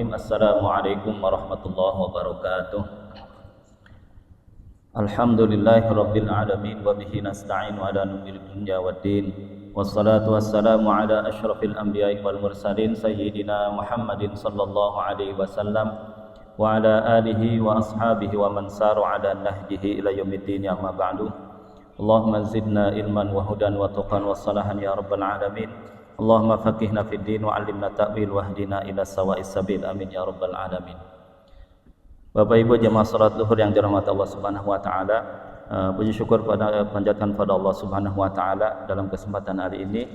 Bismillahirrahmanirrahim. Assalamualaikum warahmatullahi wabarakatuh. Alhamdulillahirabbil alamin wa bihi nasta'inu ala umuri dunya waddin. Wassalatu wassalamu ala asyrafil anbiya'i wal mursalin sayyidina Muhammadin sallallahu alaihi wasallam wa ala alihi wa ashabihi wa man saru ala nahjihi ila yaumiddin, amma ba'du. Allahumma zidna ilman wa hudan wa tuqan wa salahan ya rabbal alamin. Allahumma faqihna fid din wa 'allimna ta'wil wahdina ila sawa'is sabil, amin ya rabbal alamin. Bapak Ibu jemaah salat zuhur yang dirahmati Allah Subhanahu wa taala, puji syukur panjatkan pada Allah Subhanahu wa taala dalam kesempatan hari ini.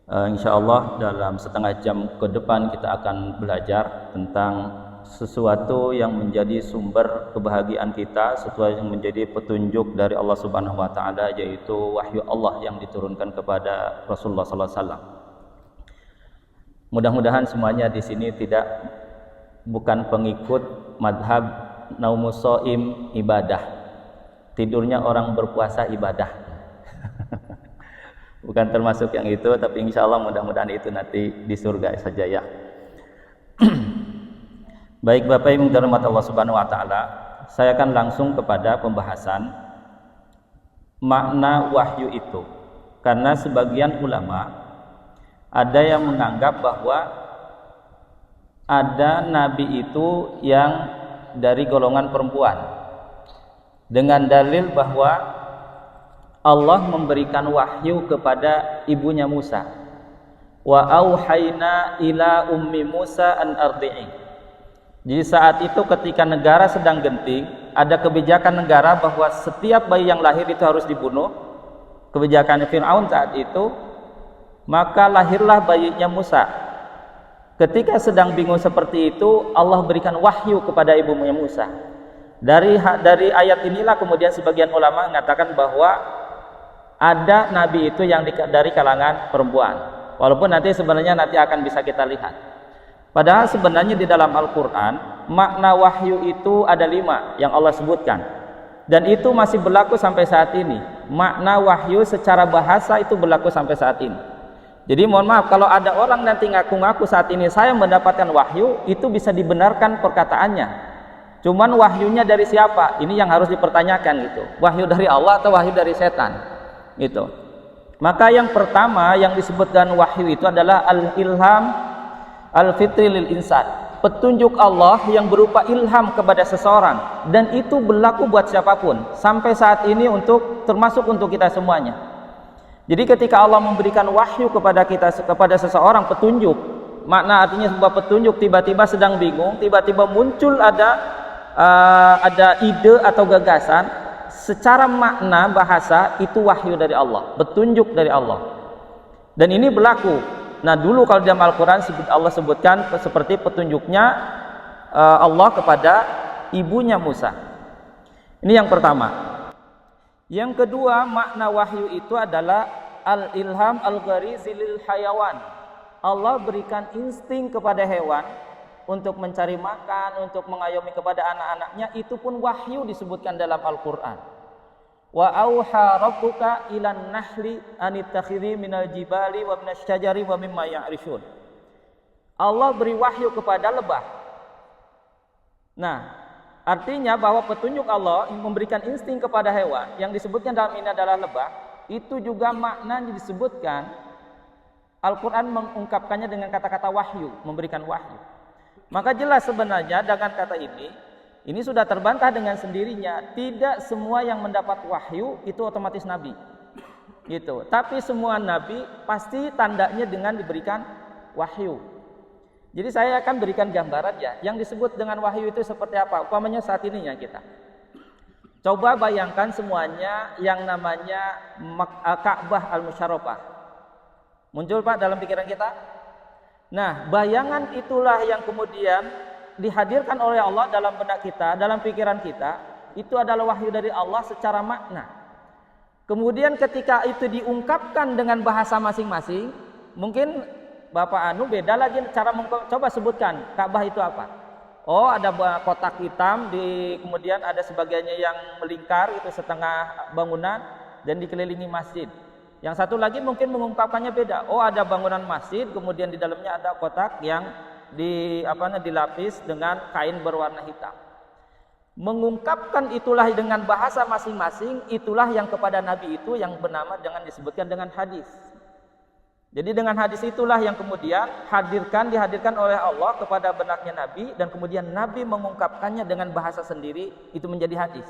Insyaallah dalam setengah jam ke depan kita akan belajar tentang sesuatu yang menjadi sumber kebahagiaan kita, sesuatu yang menjadi petunjuk dari Allah Subhanahu wa taala, yaitu wahyu Allah yang diturunkan kepada Rasulullah sallallahu alaihi wasallam. Mudah-mudahan semuanya di sini bukan pengikut madhab naumus shaim ibadah. Tidurnya orang berpuasa ibadah. Bukan termasuk yang itu, tapi insyaallah mudah-mudahan itu nanti di surga saja ya. Baik Bapak Ibu dirahmati Allah Subhanahu wa taala, saya akan langsung kepada pembahasan makna wahyu itu. Karena sebagian ulama ada yang menganggap bahwa ada nabi itu yang dari golongan perempuan, dengan dalil bahwa Allah memberikan wahyu kepada ibunya Musa. Wa auhayna ila ummi Musa an ardi'i. Jadi saat itu ketika negara sedang genting, ada kebijakan negara bahwa setiap bayi yang lahir itu harus dibunuh. Kebijakan Fir'aun saat itu, maka lahirlah bayinya Musa. Ketika sedang bingung seperti itu, Allah berikan wahyu kepada ibunya Musa. Dari ayat inilah kemudian sebagian ulama mengatakan bahwa ada nabi itu yang dari kalangan perempuan. Walaupun nanti sebenarnya akan bisa kita lihat. Padahal sebenarnya di dalam Al-Quran makna wahyu itu ada 5 yang Allah sebutkan, dan itu masih berlaku sampai saat ini. Makna wahyu secara bahasa itu berlaku sampai saat ini. Jadi mohon maaf kalau ada orang nanti ngaku-ngaku saat ini saya mendapatkan wahyu, itu bisa dibenarkan perkataannya. Cuman wahyunya dari siapa? Ini yang harus dipertanyakan gitu. Wahyu dari Allah atau wahyu dari setan? Gitu. Maka yang pertama yang disebutkan wahyu itu adalah al-ilham al-fitri lil insan, petunjuk Allah yang berupa ilham kepada seseorang, dan itu berlaku buat siapapun sampai saat ini, termasuk untuk kita semuanya. Jadi ketika Allah memberikan wahyu kepada kita, kepada seseorang, petunjuk, makna artinya sebuah petunjuk, tiba-tiba sedang bingung, tiba-tiba muncul ada ide atau gagasan, secara makna bahasa itu wahyu dari Allah, petunjuk dari Allah. Dan ini berlaku. Nah dulu kalau dalam Al-Quran Allah sebutkan seperti petunjuknya Allah kepada ibunya Musa. Ini yang pertama. Yang kedua, makna wahyu itu adalah al-ilham al-gharizi lil hayawan. Allah berikan insting kepada hewan untuk mencari makan, untuk mengayomi kepada anak-anaknya. Itu pun wahyu disebutkan dalam Al-Quran. Wa auha rabbuka ilan nahli anittakhidhi minal jibali wa minasy syajari wa mimma ya'rishun. Allah beri wahyu kepada lebah. Nah, artinya bahwa petunjuk Allah memberikan insting kepada hewan yang disebutkan dalam ini adalah lebah, itu juga maknanya disebutkan. Al-Quran mengungkapkannya dengan kata-kata wahyu, memberikan wahyu. Maka jelas sebenarnya dengan kata ini sudah terbantah dengan sendirinya. Tidak semua yang mendapat wahyu itu otomatis nabi, gitu. Tapi semua nabi pasti tandanya dengan diberikan wahyu. Jadi saya akan berikan gambaran ya, yang disebut dengan wahyu itu seperti apa. Umpamanya saat ini ya kita coba bayangkan semuanya yang namanya Ka'bah Al-Musyarrafah. Muncul Pak dalam pikiran kita? Nah, bayangan itulah yang kemudian dihadirkan oleh Allah dalam benak kita, dalam pikiran kita. Itu adalah wahyu dari Allah secara makna. Kemudian ketika itu diungkapkan dengan bahasa masing-masing, mungkin Bapak Anu beda lagi cara coba sebutkan Ka'bah itu apa. Oh, ada kotak hitam, kemudian ada sebagiannya yang melingkar, itu setengah bangunan dan dikelilingi masjid. Yang satu lagi mungkin mengungkapkannya beda. Oh, ada bangunan masjid, kemudian di dalamnya ada kotak yang dilapis dengan kain berwarna hitam. Mengungkapkan itulah dengan bahasa masing-masing, itulah yang kepada Nabi itu yang bernama dengan disebutkan dengan hadis. Jadi dengan hadis itulah yang kemudian dihadirkan oleh Allah kepada benaknya Nabi, dan kemudian Nabi mengungkapkannya dengan bahasa sendiri, itu menjadi hadis.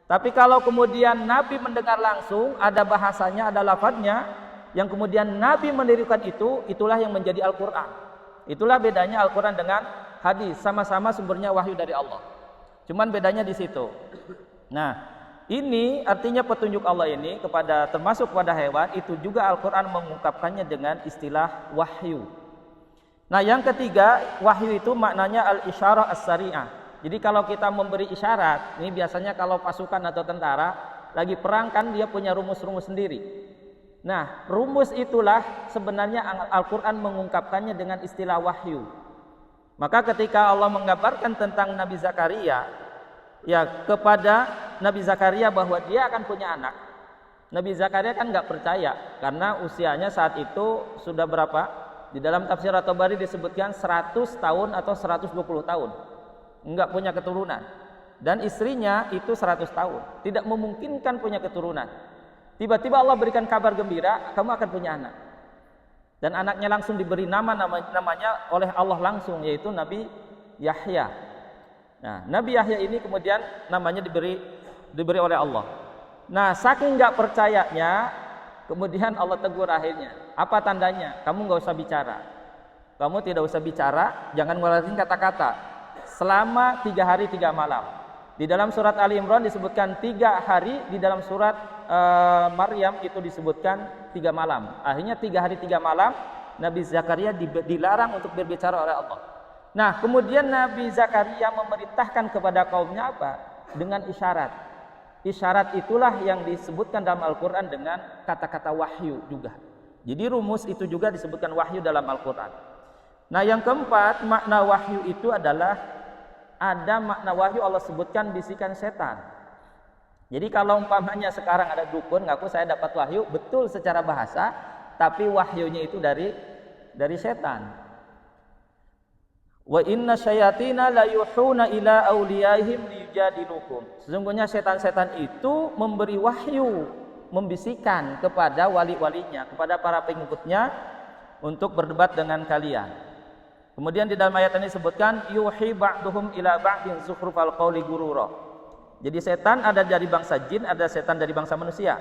Tapi kalau kemudian Nabi mendengar langsung, ada bahasanya, ada lafadznya, yang kemudian Nabi menirukan itu, itulah yang menjadi Al-Quran. Itulah bedanya Al-Quran dengan hadis, sama-sama sumbernya wahyu dari Allah. Cuman bedanya di situ. Nah, ini artinya petunjuk Allah ini termasuk kepada hewan, itu juga Al-Quran mengungkapkannya dengan istilah wahyu. Nah, yang ketiga, wahyu itu maknanya al-isyarah as-sari'ah. Jadi kalau kita memberi isyarat, ini biasanya kalau pasukan atau tentara lagi perang kan dia punya rumus-rumus sendiri. Nah, rumus itulah sebenarnya Al-Quran mengungkapkannya dengan istilah wahyu. Maka ketika Allah menggambarkan tentang Nabi Zakaria, ya kepada Nabi Zakaria bahwa dia akan punya anak, Nabi Zakaria kan nggak percaya karena usianya saat itu sudah berapa? Di dalam tafsir At-Tabari disebutkan 100 tahun atau 120 tahun, nggak punya keturunan, dan istrinya itu 100 tahun, tidak memungkinkan punya keturunan. Tiba-tiba Allah berikan kabar gembira, kamu akan punya anak, dan anaknya langsung diberi namanya oleh Allah langsung, yaitu Nabi Yahya. Nah, Nabi Yahya ini kemudian namanya diberi oleh Allah. Nah, saking nggak percayanya, kemudian Allah tegur akhirnya. Apa tandanya? Kamu nggak usah bicara. Kamu tidak usah bicara, jangan ngeluarin kata-kata selama 3 hari 3 malam. Di dalam surat Ali Imran disebutkan 3 hari, di dalam surat Maryam itu disebutkan 3 malam. Akhirnya 3 hari 3 malam Nabi Zakaria dilarang untuk berbicara oleh Allah. Nah, kemudian Nabi Zakaria memerintahkan kepada kaumnya apa? Dengan isyarat. Isyarat itulah yang disebutkan dalam Al-Quran dengan kata-kata wahyu juga. Jadi rumus itu juga disebutkan wahyu dalam Al-Quran. Nah, yang keempat, makna wahyu itu adalah, ada makna wahyu Allah sebutkan bisikan setan. Jadi kalau umpamanya sekarang ada dukun ngaku saya dapat wahyu, betul secara bahasa, tapi wahyunya itu dari setan. Wa inna syayatina la yuhuna ila awliyaihim liyujadilukum. Sesungguhnya setan-setan itu memberi wahyu, membisikkan kepada wali-walinya, kepada para pengikutnya untuk berdebat dengan kalian. Kemudian di dalam ayat ini disebutkan yuhi ba'duhum ila ba'din zukhrufal qawli gurura. Jadi setan ada dari bangsa jin, ada setan dari bangsa manusia.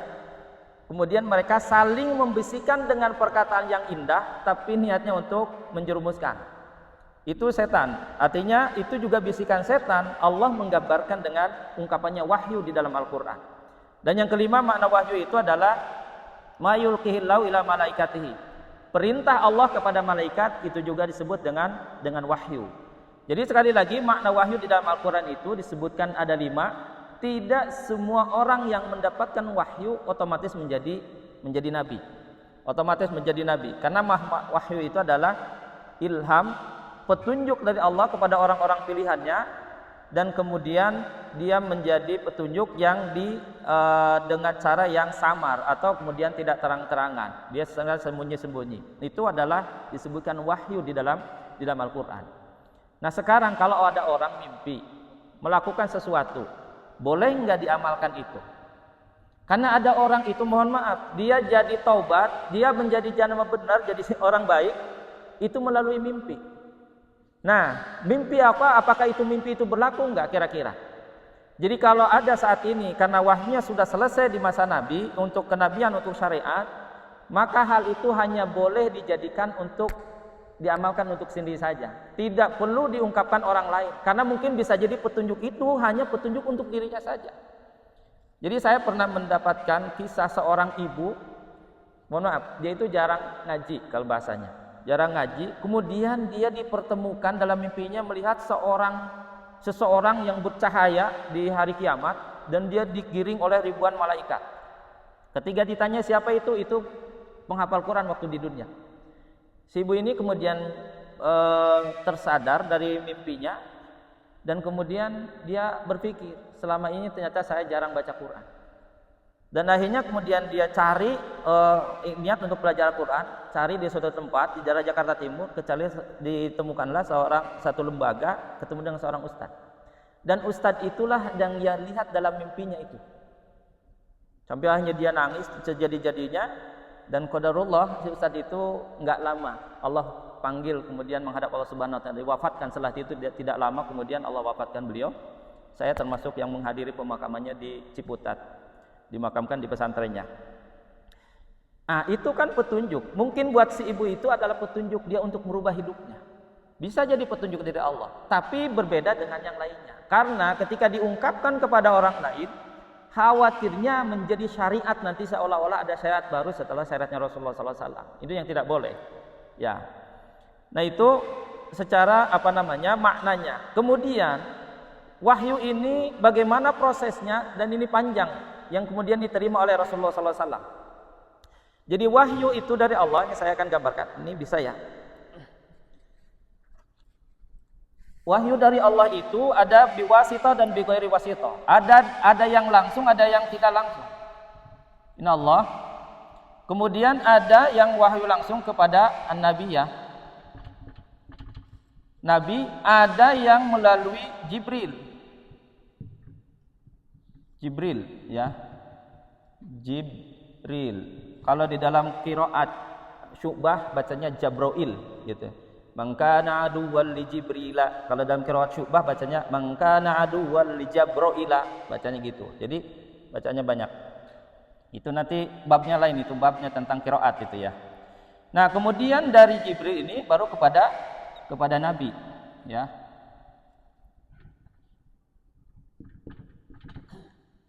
Kemudian mereka saling membisikkan dengan perkataan yang indah, tapi niatnya untuk menjerumuskan. Itu setan. Artinya itu juga bisikan setan. Allah menggambarkan dengan ungkapannya wahyu di dalam Al-Quran. Dan yang kelima, makna wahyu itu adalah ma yulqihillahu ila malaikatihi. Perintah Allah kepada malaikat itu juga disebut dengan wahyu. Jadi sekali lagi, makna wahyu di dalam Al-Quran itu disebutkan ada 5. Tidak semua orang yang mendapatkan wahyu otomatis menjadi nabi. Otomatis menjadi nabi. Karena wahyu itu adalah ilham, petunjuk dari Allah kepada orang-orang pilihannya, dan kemudian dia menjadi petunjuk yang dengan cara yang samar atau kemudian tidak terang-terangan, dia sangat sembunyi-sembunyi. Itu adalah disebutkan wahyu di dalam Al-Quran. Nah, sekarang kalau ada orang mimpi melakukan sesuatu, boleh nggak diamalkan itu? Karena ada orang itu, mohon maaf, dia jadi taubat, dia menjadi jamaah benar, jadi orang baik, itu melalui mimpi. Nah, mimpi apa? Apakah itu mimpi itu berlaku enggak kira-kira? Jadi kalau ada saat ini, karena wahyunya sudah selesai di masa Nabi untuk kenabian, untuk syariat, maka hal itu hanya boleh dijadikan untuk diamalkan untuk sendiri saja. Tidak perlu diungkapkan orang lain, karena mungkin bisa jadi petunjuk itu hanya petunjuk untuk dirinya saja. Jadi saya pernah mendapatkan kisah seorang ibu, mohon maaf, dia itu jarang ngaji kalau bahasanya. Jarang ngaji, kemudian dia dipertemukan dalam mimpinya melihat seseorang yang bercahaya di hari kiamat, dan dia digiring oleh ribuan malaikat. Ketika ditanya siapa itu penghafal Quran waktu di dunia. Si ibu ini kemudian tersadar dari mimpinya, dan kemudian dia berpikir, selama ini ternyata saya jarang baca Quran. Dan akhirnya kemudian dia cari niat untuk belajar Al-Quran, cari di suatu tempat di daerah Jakarta Timur, kecuali ditemukanlah satu lembaga, ketemu dengan seorang ustadz. Dan ustadz itulah yang dia lihat dalam mimpinya itu. Sampai akhirnya dia nangis sejadi-jadinya, dan qadarullah si ustadz itu nggak lama Allah panggil kemudian menghadap Allah Subhanahu wa taala, diwafatkan. Setelah itu tidak lama kemudian Allah wafatkan beliau. Saya termasuk yang menghadiri pemakamannya di Ciputat, dimakamkan di pesantrennya. Nah, itu kan petunjuk. Mungkin buat si ibu itu adalah petunjuk dia untuk merubah hidupnya. Bisa jadi petunjuk dari Allah, tapi berbeda dengan yang lainnya. Karena ketika diungkapkan kepada orang lain, khawatirnya menjadi syariat, nanti seolah-olah ada syariat baru setelah syariatnya Rasulullah SAW. Itu yang tidak boleh. Ya. Nah, itu secara maknanya. Kemudian wahyu ini bagaimana prosesnya, dan ini panjang yang kemudian diterima oleh Rasulullah SAW. Jadi wahyu itu dari Allah, ini saya akan gambarkan. Ini bisa ya. Wahyu dari Allah itu ada biwasitah dan bighairi wasitah. Ada yang langsung, ada yang tidak langsung. Ini Allah. Kemudian ada yang wahyu langsung kepada an-nabiyah. Nabi, ada yang melalui Jibril ya. Jibril. Kalau di dalam qiraat Syu'bah bacanya Jabroil gitu. Man kana aduwwan li Jibrila. Kalau dalam qiraat Syu'bah bacanya man kana aduwwan li Jabroila, bacanya gitu. Jadi bacanya banyak. Itu nanti babnya lain, itu babnya tentang qiraat itu ya. Nah, kemudian dari Jibril ini baru kepada Nabi ya.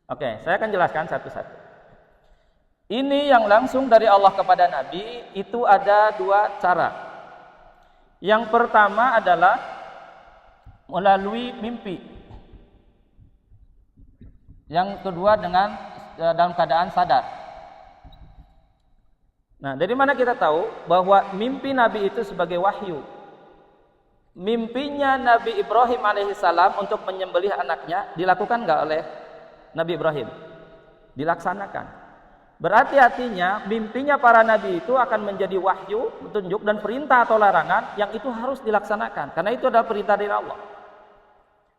Oke, saya akan jelaskan satu-satu. Ini yang langsung dari Allah kepada Nabi itu ada dua cara. Yang pertama adalah melalui mimpi. Yang kedua dalam keadaan sadar. Nah, dari mana kita tahu bahwa mimpi Nabi itu sebagai wahyu? Mimpinya Nabi Ibrahim alaihissalam untuk menyembelih anaknya dilakukan nggak oleh Nabi Ibrahim? Dilaksanakan. Berarti artinya mimpinya para nabi itu akan menjadi wahyu, petunjuk dan perintah atau larangan yang itu harus dilaksanakan, karena itu adalah perintah dari Allah.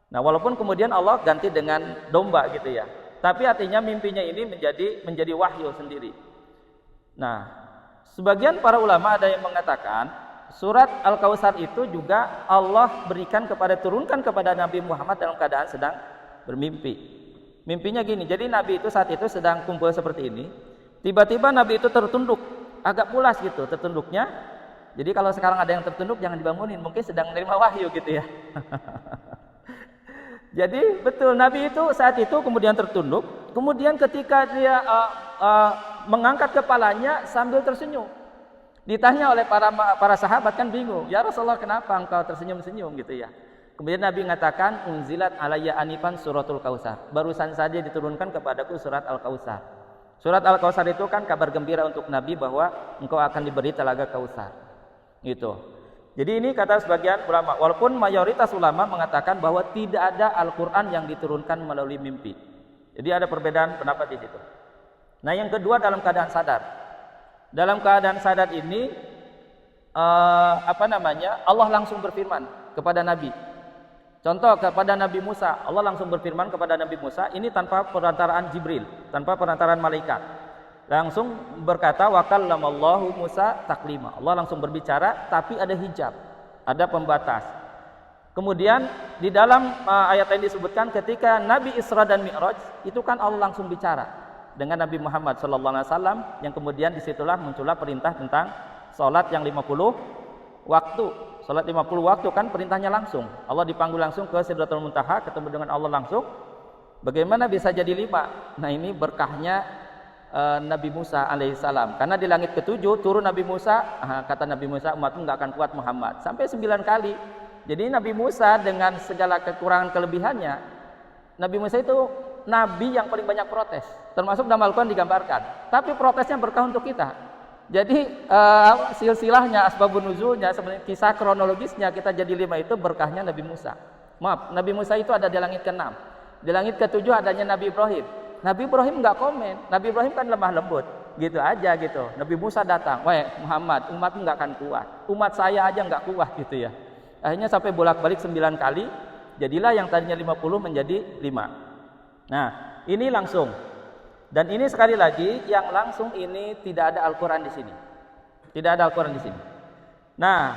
Nah, walaupun kemudian Allah ganti dengan domba gitu ya, tapi artinya mimpinya ini menjadi wahyu sendiri. Nah, sebagian para ulama ada yang mengatakan surat Al-Kautsar itu juga Allah turunkan kepada Nabi Muhammad dalam keadaan sedang bermimpi. Mimpinya gini, jadi Nabi itu saat itu sedang kumpul seperti ini. Tiba-tiba Nabi itu tertunduk, agak pulas gitu tertunduknya. Jadi kalau sekarang ada yang tertunduk jangan dibangunin, mungkin sedang menerima wahyu gitu ya. Jadi betul Nabi itu saat itu kemudian tertunduk. Kemudian ketika dia mengangkat kepalanya sambil tersenyum. Ditanya oleh para sahabat kan bingung, ya Rasulullah kenapa engkau tersenyum-senyum gitu ya. Kemudian Nabi mengatakan unzilat alayya anifan suratul Kautsar. Barusan saja diturunkan kepadaku surat Al-Kautsar. Surat Al-Kautsar itu kan kabar gembira untuk Nabi bahwa engkau akan diberi telaga Kautsar. Gitu. Jadi ini kata sebagian ulama, walaupun mayoritas ulama mengatakan bahwa tidak ada Al-Qur'an yang diturunkan melalui mimpi. Jadi ada perbedaan pendapat di situ. Nah, yang kedua dalam keadaan sadar. Dalam keadaan sadar ini Allah langsung berfirman kepada Nabi. Contoh kepada Nabi Musa, Allah langsung berfirman kepada Nabi Musa, ini tanpa perantaraan Jibril, tanpa perantaraan malaikat. Langsung berkata, wa kallamallahu Musa taklima. Allah langsung berbicara, tapi ada hijab, ada pembatas. Kemudian di dalam ayat yang disebutkan ketika Nabi Isra dan Mi'raj, itu kan Allah langsung bicara dengan Nabi Muhammad SAW, yang kemudian disitulah muncullah perintah tentang sholat yang 50 waktu. Salat 50 waktu kan perintahnya langsung. Allah dipanggil langsung ke Sidratul Muntaha, ketemu dengan Allah langsung. Bagaimana bisa jadi 5? Nah, ini berkahnya Nabi Musa alaihissalam. Karena di langit ke-7 turun Nabi Musa, kata Nabi Musa, umatmu nggak akan kuat Muhammad. Sampai 9 kali. Jadi Nabi Musa dengan segala kekurangan kelebihannya, Nabi Musa itu nabi yang paling banyak protes. Termasuk dalam Al-Quran digambarkan. Tapi protesnya berkah untuk kita. Jadi silsilahnya, asbabun nuzulnya, sebenarnya kisah kronologisnya kita jadi 5 itu berkahnya Nabi Musa. Maaf, Nabi Musa itu ada di langit ke-6. Di langit ke-7 adanya Nabi Ibrahim. Nabi Ibrahim nggak komen. Nabi Ibrahim kan lemah lembut, gitu aja gitu. Nabi Musa datang, wah Muhammad, umatmu nggak akan kuat, umat saya aja nggak kuat gitu ya. Akhirnya sampai bolak-balik 9 kali, jadilah yang tadinya 50 menjadi 5. Nah, ini langsung. Dan ini sekali lagi yang langsung ini tidak ada Al-Qur'an di sini. Tidak ada Al-Qur'an di sini. Nah,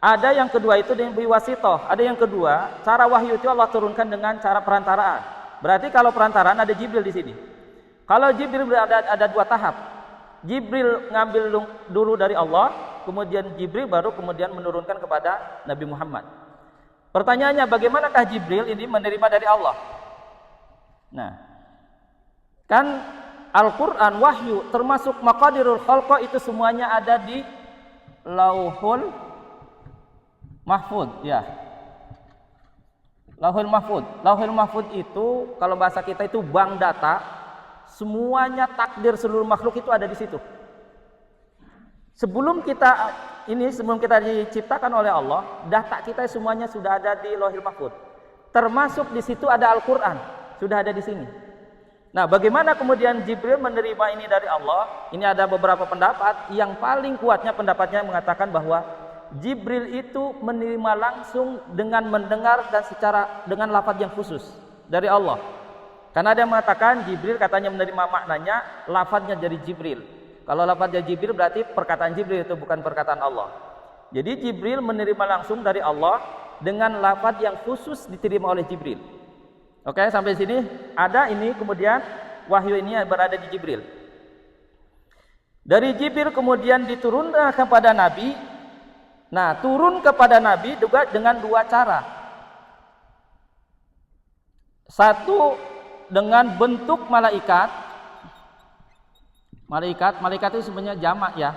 ada yang kedua itu dengan biwasitoh. Ada yang kedua, cara wahyu itu Allah turunkan dengan cara perantaraan. Berarti kalau perantaraan ada Jibril di sini. Kalau Jibril ada 2 tahap. Jibril ngambil dulu dari Allah, kemudian Jibril baru kemudian menurunkan kepada Nabi Muhammad. Pertanyaannya, bagaimanakah Jibril ini menerima dari Allah? Nah, kan Al-Quran, wahyu, termasuk maqadirul khalqa itu semuanya ada di Lauhul Mahfud, ya. Lauhul Mahfud. Lauhul Mahfud itu kalau bahasa kita itu bank data, semuanya takdir seluruh makhluk itu ada di situ. Sebelum kita diciptakan oleh Allah, data kita semuanya sudah ada di Lauhul Mahfud. Termasuk di situ ada Al-Qur'an, sudah ada di sini. Nah, bagaimana kemudian Jibril menerima ini dari Allah? Ini ada beberapa pendapat. Yang paling kuatnya pendapatnya mengatakan bahwa Jibril itu menerima langsung dengan mendengar dan dengan lafaz yang khusus dari Allah. Karena ada yang mengatakan Jibril katanya menerima maknanya lafaznya dari Jibril. Kalau lafaznya Jibril berarti perkataan Jibril itu bukan perkataan Allah. Jadi Jibril menerima langsung dari Allah dengan lafaz yang khusus diterima oleh Jibril. Oke, sampai sini ada ini, kemudian wahyu ini berada di Jibril. Dari Jibril kemudian diturunkan kepada Nabi. Nah, turun kepada Nabi juga dengan 2 cara. Satu dengan bentuk malaikat. Malaikat itu sebenarnya jamak ya.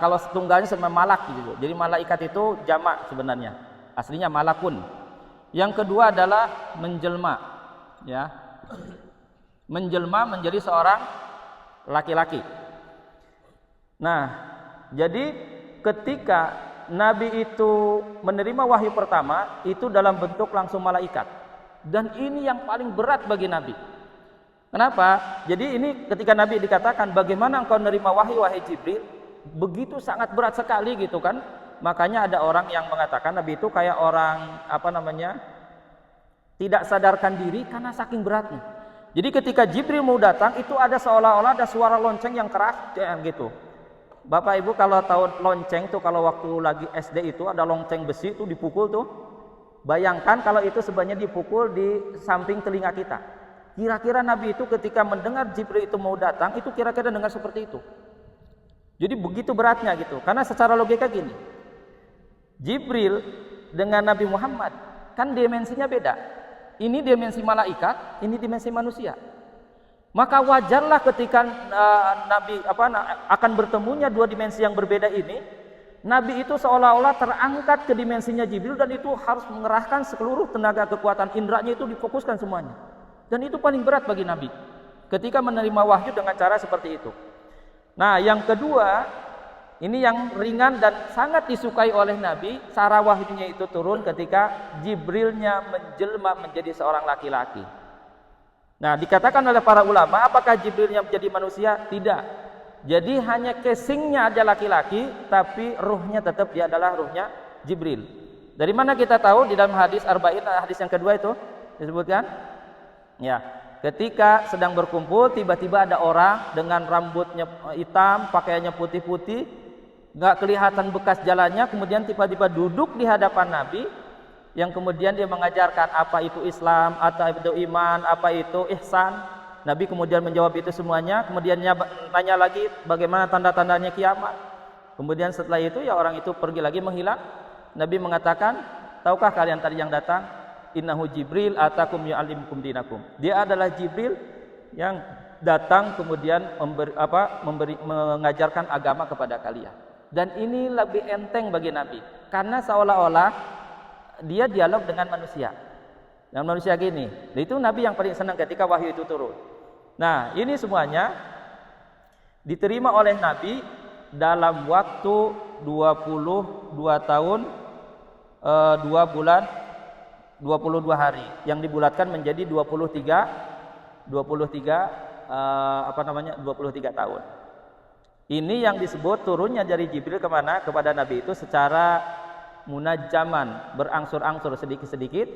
Kalau tunggalnya sebenarnya malak gitu. Jadi malaikat itu jamak sebenarnya. Aslinya malakun. Yang kedua adalah menjelma, ya. Menjelma menjadi seorang laki-laki. Nah, jadi ketika Nabi itu menerima wahyu pertama itu dalam bentuk langsung malaikat, dan ini yang paling berat bagi Nabi. Kenapa? Jadi ini ketika Nabi dikatakan bagaimana engkau menerima wahyu wahai Jibril, begitu sangat berat sekali gitu kan. Makanya ada orang yang mengatakan Nabi itu kayak orang tidak sadarkan diri karena saking beratnya. Jadi ketika Jibril mau datang itu ada seolah-olah ada suara lonceng yang keras gitu. Bapak Ibu kalau tahu lonceng tuh, kalau waktu lagi SD itu ada lonceng besi tuh dipukul tuh. Bayangkan kalau itu sebenarnya dipukul di samping telinga kita. Kira-kira Nabi itu ketika mendengar Jibril itu mau datang itu kira-kira dengar seperti itu. Jadi begitu beratnya gitu. Karena secara logika gini, Jibril dengan Nabi Muhammad kan dimensinya beda. Ini dimensi malaikat, ini dimensi manusia. Maka wajarlah ketika Nabi akan bertemunya 2 dimensi yang berbeda ini, Nabi itu seolah-olah terangkat ke dimensinya Jibril, dan itu harus mengerahkan seluruh tenaga kekuatan indranya itu difokuskan semuanya. Dan itu paling berat bagi Nabi ketika menerima wahyu dengan cara seperti itu. Nah, yang kedua, ini yang ringan dan sangat disukai oleh Nabi, cara wahyunya itu turun ketika Jibrilnya menjelma menjadi seorang laki-laki. Nah, dikatakan oleh para ulama, apakah Jibrilnya menjadi manusia? Tidak. Jadi hanya casingnya aja laki-laki, tapi ruhnya tetap dia adalah ruhnya Jibril. Dari mana kita tahu? Di dalam hadis Arba'in, hadis yang kedua itu disebutkan, ya, ketika sedang berkumpul, tiba-tiba ada orang dengan rambutnya hitam, pakaiannya putih-putih, nggak kelihatan bekas jalannya, kemudian tiba-tiba duduk di hadapan Nabi, yang kemudian dia mengajarkan apa itu Islam, apa itu iman, apa itu ihsan. Nabi kemudian menjawab itu semuanya, kemudian tanya lagi bagaimana tanda-tandanya kiamat. Kemudian setelah itu ya orang itu pergi lagi menghilang. Nabi mengatakan, tahukah kalian tadi yang datang? Innahu Jibril atakum yu'allimukum dinakum. Dia adalah Jibril yang datang kemudian mengajarkan agama kepada kalian. Dan ini lebih enteng bagi Nabi, karena seolah-olah dia dialog dengan manusia. Dengan manusia gini. Itu Nabi yang paling senang ketika wahyu itu turun. Nah, ini semuanya diterima oleh Nabi dalam waktu 22 tahun 2 bulan 22 hari, yang dibulatkan menjadi 23 23 tahun. Ini yang disebut turunnya dari Jibril kemana? Kepada Nabi itu secara munajjaman, berangsur-angsur sedikit-sedikit.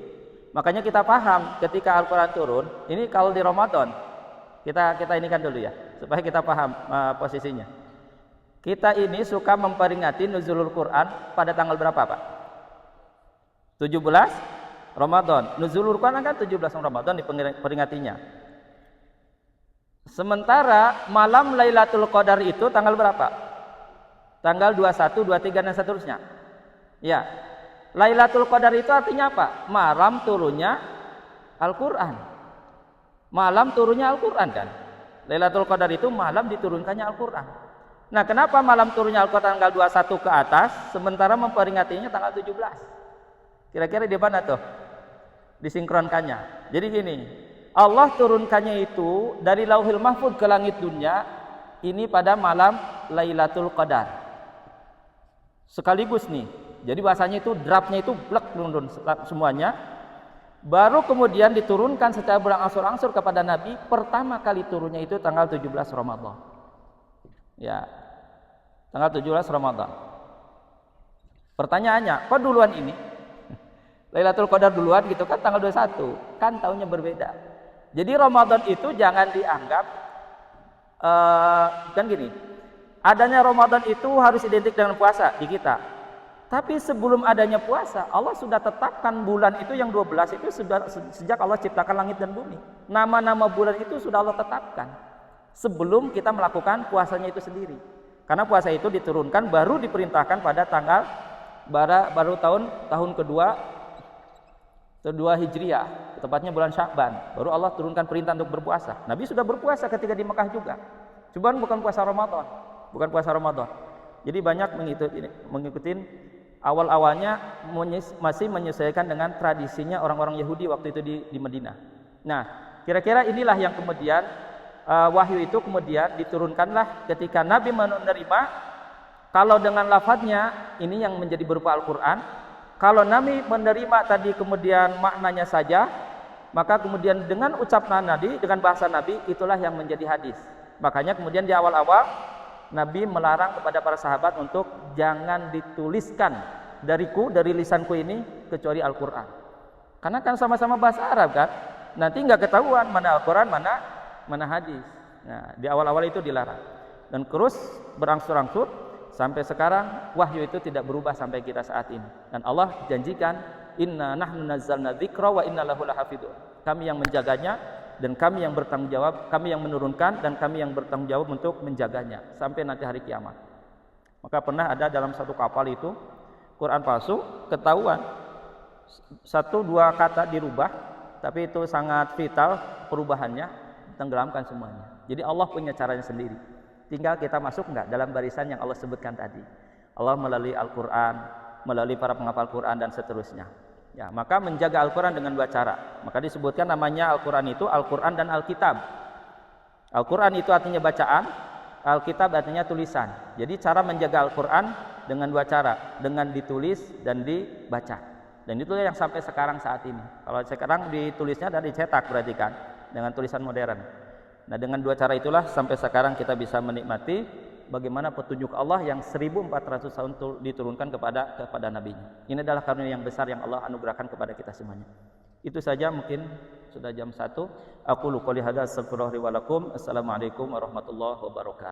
Makanya kita paham ketika Al-Quran turun, ini kalau di Ramadan, kita ini kan dulu ya, supaya kita paham posisinya. Kita ini suka memperingati nuzulul Quran pada tanggal berapa, Pak? 17 Ramadan. Nuzulul Quran kan 17 Ramadan diperingatinya. Sementara malam Lailatul Qadar itu tanggal berapa? Tanggal 21, 23 dan seterusnya. Ya. Lailatul Qadar itu artinya apa? Malam turunnya Al-Qur'an. Malam turunnya Al-Qur'an kan? Lailatul Qadar itu malam diturunkannya Al-Qur'an. Nah, kenapa malam turunnya Al-Qur'an tanggal 21 ke atas sementara memperingatinya tanggal 17? Kira-kira di mana tuh? Disinkronkannya. Jadi gini, Allah turunkannya itu dari Lauhil Mahfuz ke langit dunia ini pada malam Lailatul Qadar. Sekaligus nih. Jadi bahasanya itu draftnya itu blek turun semuanya. Baru kemudian diturunkan secara berangsur-angsur kepada Nabi. Pertama kali turunnya itu tanggal 17 Ramadan. Ya. Tanggal 17 Ramadan. Pertanyaannya, kok duluan ini? Lailatul Qadar duluan gitu kan tanggal 21. Kan tahunnya berbeda. Jadi Ramadan itu jangan dianggap kan gini. Adanya Ramadan itu harus identik dengan puasa di kita. Tapi sebelum adanya puasa, Allah sudah tetapkan bulan itu yang 12 itu sudah sejak Allah ciptakan langit dan bumi. Nama-nama bulan itu sudah Allah tetapkan sebelum kita melakukan puasanya itu sendiri. Karena puasa itu diturunkan baru diperintahkan pada tanggal baru tahun kedua Hijriah, tepatnya bulan Sya'ban. Baru Allah turunkan perintah untuk berpuasa. Nabi sudah berpuasa ketika di Mekah juga. Cuman bukan puasa Ramadan, bukan puasa Ramadan. Jadi banyak mengikuti awal-awalnya masih menyesuaikan dengan tradisinya orang-orang Yahudi waktu itu di Madinah. Nah, kira-kira inilah yang kemudian wahyu itu kemudian diturunkanlah ketika Nabi menerima. Kalau dengan lafadznya ini yang menjadi berupa Al-Quran. Kalau Nabi menerima tadi kemudian maknanya saja, maka kemudian dengan ucapan Nabi, dengan bahasa Nabi, itulah yang menjadi hadis. Makanya kemudian di awal-awal Nabi melarang kepada para sahabat untuk jangan dituliskan dari lisanku ini kecuali Al-Quran. Karena kan sama-sama bahasa Arab kan. Nanti nggak ketahuan mana Al-Quran, mana hadis. Nah, di awal-awal itu dilarang. Dan terus berangsur-angsur sampai sekarang wahyu itu tidak berubah sampai kita saat ini. Dan Allah janjikan, inna nahnu nazzalna dzikra wa inna lahu lahafidun. Kami yang menjaganya dan kami yang bertanggung jawab, kami yang menurunkan dan kami yang bertanggung jawab untuk menjaganya sampai nanti hari kiamat. Maka pernah ada dalam satu kapal itu Quran palsu, ketahuan 1-2 kata dirubah, tapi itu sangat vital perubahannya, tenggelamkan semuanya. Jadi Allah punya caranya sendiri. Tinggal kita masuk enggak dalam barisan yang Allah sebutkan tadi. Allah melalui Al-Quran, melalui para penghafal Quran dan seterusnya. Ya, maka menjaga Al-Quran dengan 2 cara. Maka disebutkan namanya Al-Quran itu Al-Quran dan Al-Kitab. Al-Quran itu artinya bacaan, Al-Kitab artinya tulisan. Jadi cara menjaga Al-Quran dengan 2 cara, dengan ditulis dan dibaca. Dan itu yang sampai sekarang saat ini. Kalau sekarang ditulisnya dan dicetak berarti kan, dengan tulisan modern. Nah, dengan 2 cara itulah sampai sekarang kita bisa menikmati bagaimana petunjuk Allah yang 1400 tahun diturunkan kepada Nabi-Nya. Ini adalah karunia yang besar yang Allah anugerahkan kepada kita semuanya. Itu saja, mungkin sudah jam 1. Aku qouli hadza astaghfirullahi wa lakum. Assalamualaikum warahmatullahi wabarakatuh.